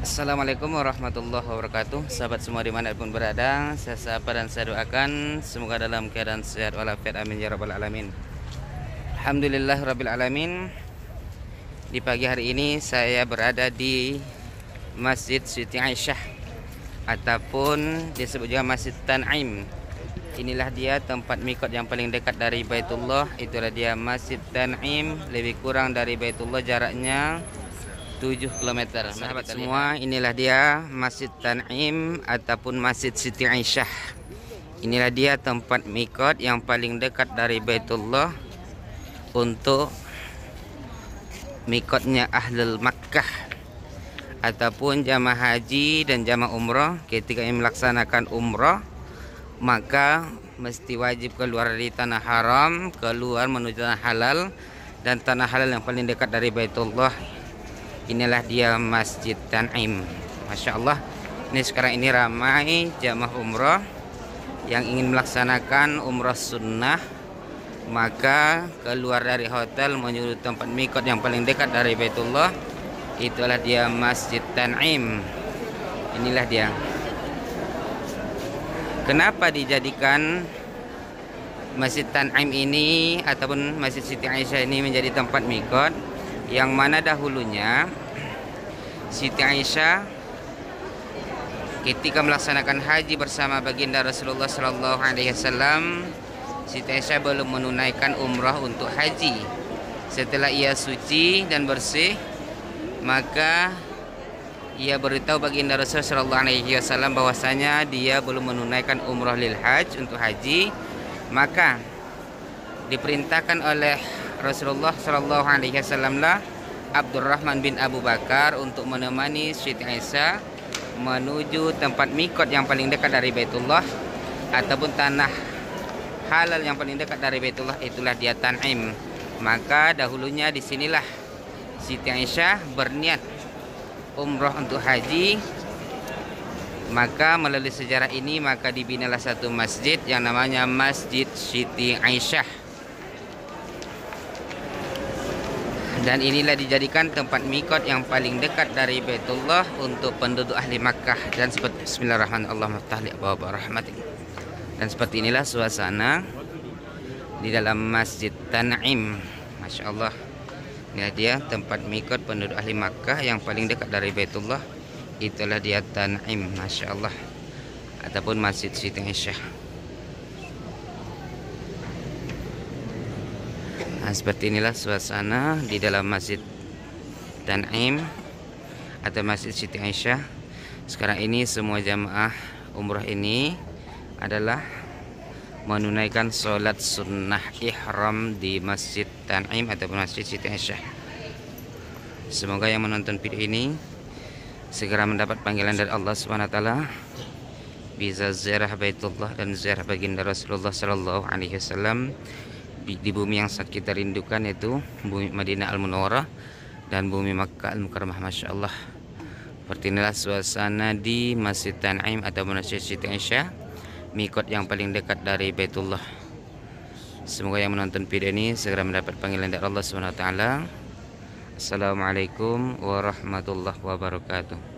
Assalamualaikum warahmatullahi wabarakatuh. Sahabat semua dimanapun berada, saya sapa dan saya doakan semoga dalam keadaan sehat walafiat, amin ya rabbal alamin. Alhamdulillah rabbil alamin. Di pagi hari ini saya berada di Masjid Siti Aisyah ataupun disebut juga Masjid Tan'im. Inilah dia tempat mikot yang paling dekat dari Baitullah. Itulah dia Masjid Tan'im. Lebih kurang dari Baitullah jaraknya 7 km. Sahabat semua, inilah dia Masjid Tan'im ataupun Masjid Siti Aisyah. Inilah dia tempat mikot yang paling dekat dari Baitullah untuk mikotnya Ahlul Makkah ataupun jamaah haji dan jamaah umrah. Ketika yang melaksanakan umrah, maka mesti wajib keluar dari tanah haram, keluar menuju tanah halal, dan tanah halal yang paling dekat dari Baitullah. Inilah dia Masjid Tan'im. Masya Allah, ini sekarang ini ramai jamaah umrah yang ingin melaksanakan umrah sunnah, maka keluar dari hotel menuju tempat mikot yang paling dekat dari Baitullah. Itulah dia Masjid Tan'im. Inilah dia. Kenapa dijadikan Masjid Tan'im ini ataupun Masjid Siti Aisyah ini menjadi tempat mikot? Yang mana dahulunya Siti Aisyah ketika melaksanakan haji bersama baginda Rasulullah Sallallahu Alaihi Wasallam, Siti Aisyah belum menunaikan umrah untuk haji. Setelah ia suci dan bersih, maka ia beritahu baginda Rasulullah Sallallahu Alaihi Wasallam bahwasanya dia belum menunaikan umrah lil hajj untuk haji. Maka diperintahkan oleh Rasulullah Shallallahu Alaihi Wasallam lah Abdurrahman bin Abu Bakar untuk menemani Siti Aisyah menuju tempat mikot yang paling dekat dari Baitullah ataupun tanah halal yang paling dekat dari Baitullah. Itulah dia Tan'im. Maka dahulunya disinilah Siti Aisyah berniat umroh untuk haji. Maka melalui sejarah ini maka dibinalah satu masjid yang namanya Masjid Siti Aisyah. Dan inilah dijadikan tempat mikot yang paling dekat dari Baitullah untuk penduduk ahli Makkah. Dan seperti Bismillahirrahmanirrahim. Dan seperti inilah suasana di dalam Masjid Tan'im. Masya Allah. Inilah dia tempat mikot penduduk ahli Makkah yang paling dekat dari Baitullah. Itulah dia Tan'im. Masya Allah. Ataupun Masjid Siti Aisyah. Nah, seperti inilah suasana di dalam Masjid Tan'im atau Masjid Siti Aisyah. Sekarang ini semua jamaah umrah ini adalah menunaikan sholat sunnah ihram di Masjid Tan'im atau Masjid Siti Aisyah. Semoga yang menonton video ini segera mendapat panggilan dari Allah Subhanahu wa taala, bisa ziarah Baitullah dan ziarah baginda Rasulullah Sallallahu Alaihi Wasallam di bumi yang sangat kita rindukan, yaitu bumi Madinah Al-Munawwarah dan bumi Makkah Al-Mukarramah. Masya Allah. Seperti inilah suasana di Masjid Tan'im atau Masjid Siti Aisyah, mikot yang paling dekat dari Baitullah. Semoga yang menonton video ini segera mendapat panggilan dari Allah Subhanahu wa taala. Assalamualaikum warahmatullahi wabarakatuh.